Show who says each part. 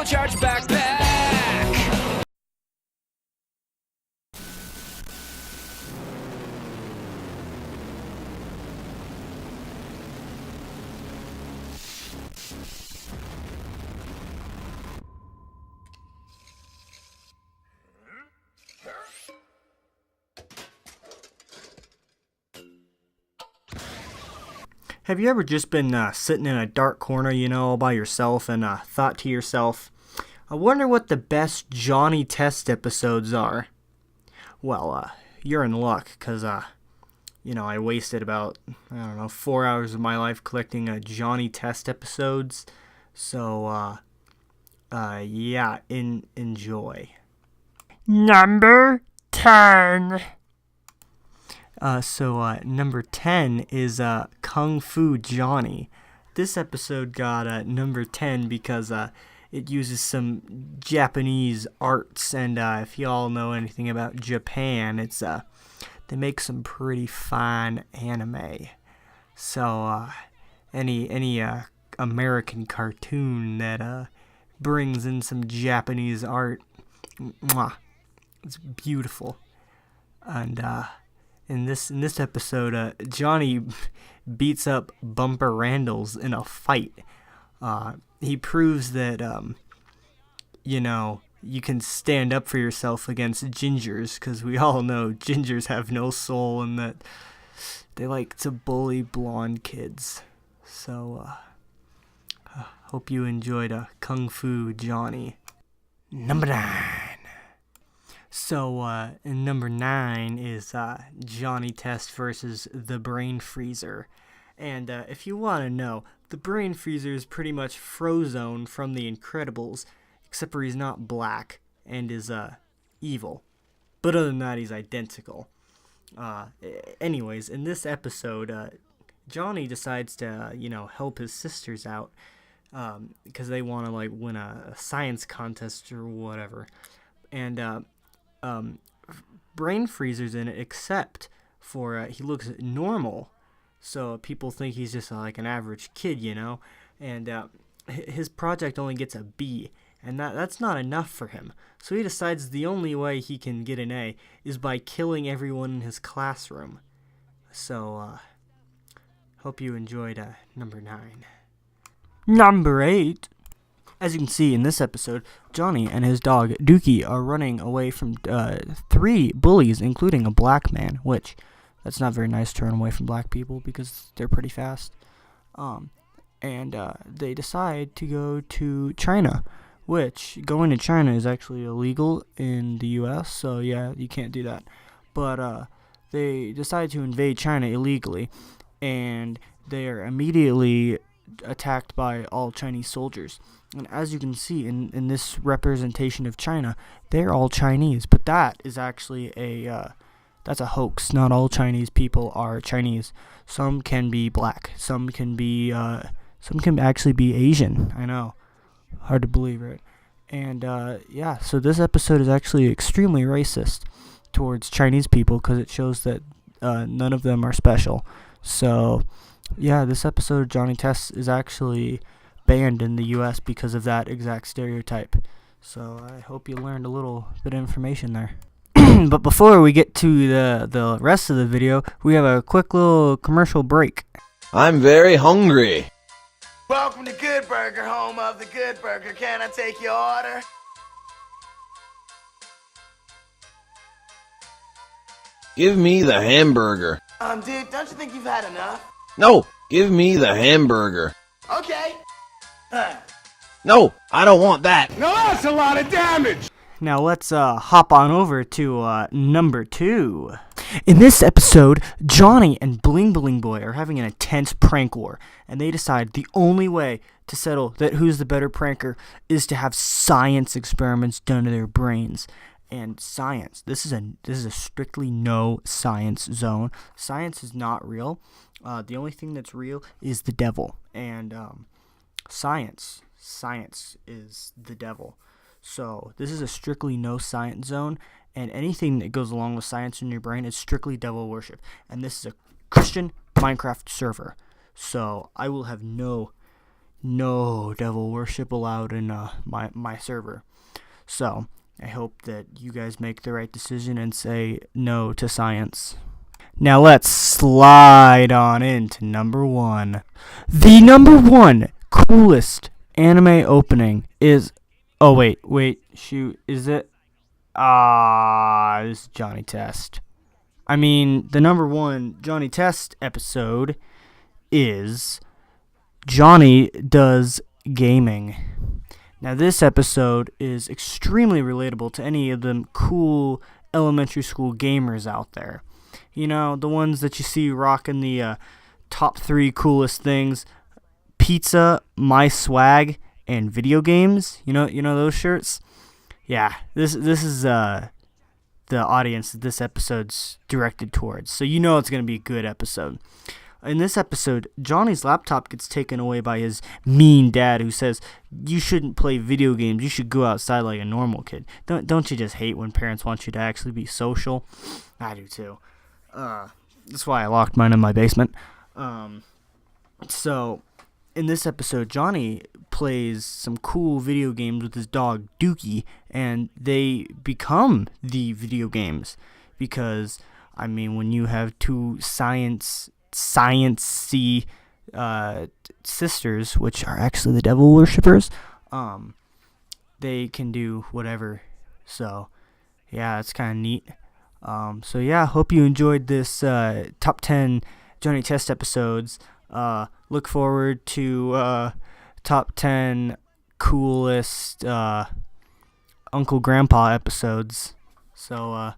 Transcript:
Speaker 1: turbocharged backpack.
Speaker 2: Have you ever just been sitting in a dark corner, all by yourself and thought to yourself, I wonder what the best Johnny Test episodes are? Well, you're in luck, because, I wasted about, 4 hours of my life collecting Johnny Test episodes. So, enjoy. Number 10. Number 10 is Kung Fu Johnny. This episode got number 10 because it uses some Japanese arts, and if y'all know anything about Japan, it's they make some pretty fine anime. So any American cartoon that brings in some Japanese art, it's beautiful. And in this episode, Johnny beats up Bumper Randles in a fight. He proves that, you can stand up for yourself against gingers, because we all know gingers have no soul and that they like to bully blonde kids. So, hope you enjoyed Kung Fu Johnny. Number 9. So, in number 9 is Johnny Test versus the Brain Freezer. And if you want to know, the Brain Freezer is pretty much Frozone from The Incredibles, except for he's not black and is evil. But other than that, he's identical. Anyways, in this episode, Johnny decides to, help his sisters out because they want to, win a science contest or whatever. And Brain Freezer's in it, except for he looks normal, so people think he's just an average kid, and his project only gets a B, and that's not enough for him. So he decides the only way he can get an A is by killing everyone in his classroom. So hope you enjoyed number 9. Number 8. As you can see in this episode, Johnny and his dog Dookie are running away from 3 bullies, including a black man, which that's not very nice to run away from black people because they're pretty fast. And they decide to go to China, which going to China is actually illegal in the U.S., so yeah, you can't do that. But they decide to invade China illegally, and they are immediately attacked by all Chinese soldiers. And as you can see in this representation of China, they're all Chinese, but that is actually that's a hoax. Not all Chinese people are Chinese. Some can be black. Some can actually be Asian. I know, hard to believe, right? And so this episode is actually extremely racist towards Chinese people because it shows that none of them are special. So yeah, this episode of Johnny Test is actually banned in the U.S. because of that exact stereotype. So I hope you learned a little bit of information there. But before we get to the rest of the video, we have a quick little commercial break.
Speaker 3: I'm very hungry.
Speaker 4: Welcome to Good Burger, home of the Good Burger. Can I take your order?
Speaker 3: Give me the hamburger.
Speaker 4: Dude, don't you think you've had enough?
Speaker 3: No, give me the hamburger.
Speaker 4: Okay.
Speaker 3: No, I don't want that.
Speaker 4: No, that's a lot of damage.
Speaker 2: Now let's hop on over to number 2. In this episode, Johnny and Bling Bling Boy are having an intense prank war, and they decide the only way to settle that who's the better pranker is to have science experiments done to their brains. And science, this is a strictly no science zone. Science is not real. The only thing that's real is the devil, and science is the devil. So this is a strictly no science zone, and anything that goes along with science in your brain is strictly devil worship. And this is a Christian Minecraft server, so I will have no no devil worship allowed in my server. So I hope that you guys make the right decision and say no to science. Now let's slide on into number 1. The number 1 coolest anime opening is... Oh, wait, shoot, is it? This is Johnny Test. I mean, the number 1 Johnny Test episode is Johnny Does Gaming. Now, this episode is extremely relatable to any of them cool elementary school gamers out there. You know, the ones that you see rocking the top 3 coolest things: pizza, my swag, and video games. You know those shirts? Yeah, this is the audience that this episode's directed towards. So you know it's going to be a good episode. In this episode, Johnny's laptop gets taken away by his mean dad, who says, "You shouldn't play video games. You should go outside like a normal kid." Don't you just hate when parents want you to actually be social? I do too. That's why I locked mine in my basement. So, in this episode, Johnny plays some cool video games with his dog, Dookie, and they become the video games. Because, I mean, when you have 2 sciencey sisters, which are actually the devil worshippers, they can do whatever. So, yeah, it's kind of neat. So yeah, hope you enjoyed this top 10 Johnny Test episodes. Look forward to top 10 coolest Uncle Grandpa episodes. So